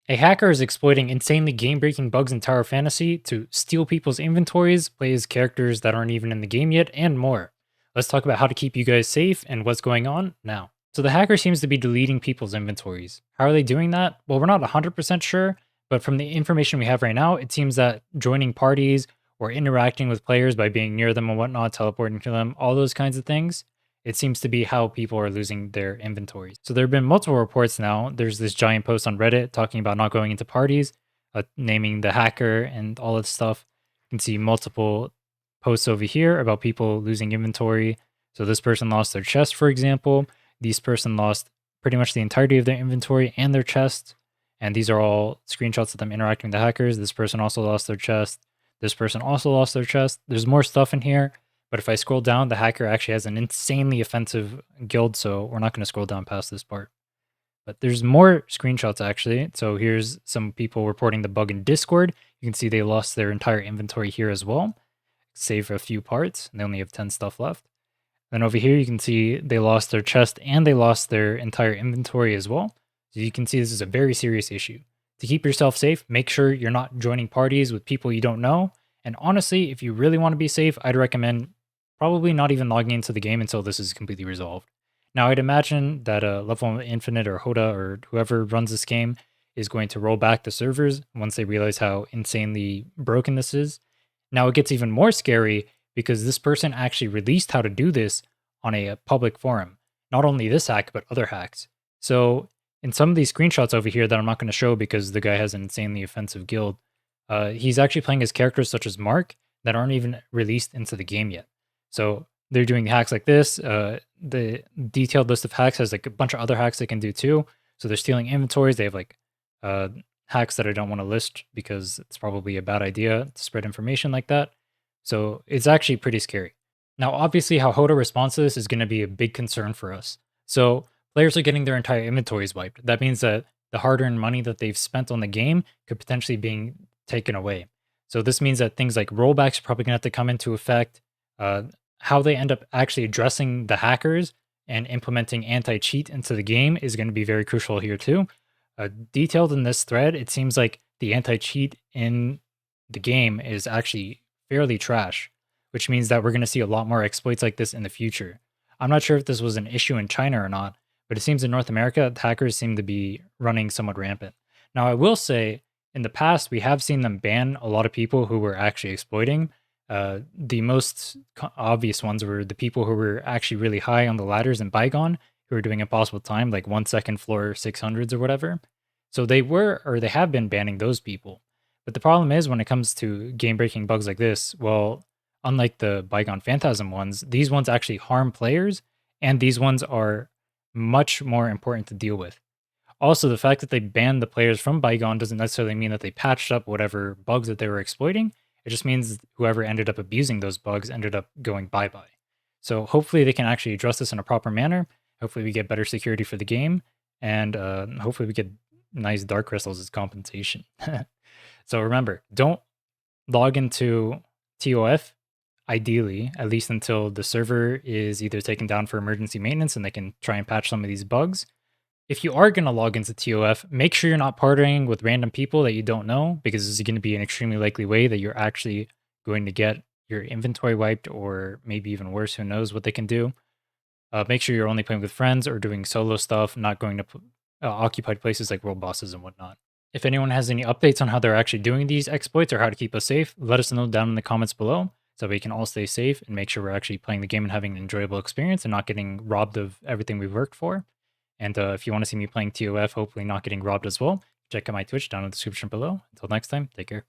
A hacker is exploiting insanely game-breaking bugs in Tower Fantasy to steal people's inventories, play as characters that aren't even in the game yet, and more. Let's talk about how to keep you guys safe and what's going on now. So the hacker seems to be deleting people's inventories. How are they doing that? Well, we're not 100% sure, but from the information we have right now, it seems that joining parties or interacting with players by being near them and whatnot, teleporting to them, all those kinds of things, it seems to be how people are losing their inventories. So there have been multiple reports now. There's this giant post on Reddit talking about not going into parties, naming the hacker and all that stuff. You can see multiple posts over here about people losing inventory. So this person lost their chest, for example. This person lost pretty much the entirety of their inventory and their chest. And these are all screenshots of them interacting with the hackers. This person also lost their chest. This person also lost their chest. There's more stuff in here. But if I scroll down, the hacker actually has an insanely offensive guild, so we're not going to scroll down past this part. But there's more screenshots actually. So here's some people reporting the bug in Discord. You can see they lost their entire inventory here as well, save a few parts, and they only have 10 stuff left. Then over here, you can see they lost their chest and they lost their entire inventory as well. So you can see this is a very serious issue. To keep yourself safe, make sure you're not joining parties with people you don't know. And honestly, if you really want to be safe, I'd recommend probably not even logging into the game until this is completely resolved. Now, I'd imagine that Level Infinite or Hoda or whoever runs this game is going to roll back the servers once they realize how insanely broken this is. Now, it gets even more scary because this person actually released how to do this on a public forum. Not only this hack, but other hacks. So, in some of these screenshots over here that I'm not going to show because the guy has an insanely offensive guild, he's actually playing as characters such as Mark that aren't even released into the game yet. So they're doing hacks like this. The detailed list of hacks has like a bunch of other hacks they can do too. So they're stealing inventories. They have like hacks that I don't want to list because it's probably a bad idea to spread information like that. So it's actually pretty scary. Now, obviously, how Hoda responds to this is going to be a big concern for us. So players are getting their entire inventories wiped. That means that the hard-earned money that they've spent on the game could potentially be taken away. So this means that things like rollbacks are probably going to have to come into effect. How they end up actually addressing the hackers and implementing anti-cheat into the game is going to be very crucial here too. Detailed in this thread, it seems like the anti-cheat in the game is actually fairly trash, which means that we're going to see a lot more exploits like this in the future. I'm not sure if this was an issue in China or not, but it seems in North America, hackers seem to be running somewhat rampant. Now, I will say, in the past, we have seen them ban a lot of people who were actually exploiting. The most obvious ones were the people who were actually really high on the ladders in Bygone, who were doing impossible time, like 1 second floor 600s or whatever. So they were, or they have been banning those people. But the problem is when it comes to game breaking bugs like this, well, unlike the Bygone Phantasm ones, these ones actually harm players, and these ones are much more important to deal with. Also, the fact that they banned the players from Bygone doesn't necessarily mean that they patched up whatever bugs that they were exploiting. It just means whoever ended up abusing those bugs ended up going bye-bye. So hopefully they can actually address this in a proper manner. Hopefully we get better security for the game, and hopefully we get nice dark crystals as compensation. So remember, don't log into TOF, ideally, at least until the server is either taken down for emergency maintenance and they can try and patch some of these bugs. If you are going to log into TOF, make sure you're not partying with random people that you don't know, because this is going to be an extremely likely way that you're actually going to get your inventory wiped, or maybe even worse, who knows what they can do. Make sure you're only playing with friends or doing solo stuff, not going to occupied places like world bosses and whatnot. If anyone has any updates on how they're actually doing these exploits or how to keep us safe, let us know down in the comments below so we can all stay safe and make sure we're actually playing the game and having an enjoyable experience and not getting robbed of everything we've worked for. And if you want to see me playing TOF, hopefully not getting robbed as well, check out my Twitch down in the description below. Until next time, take care.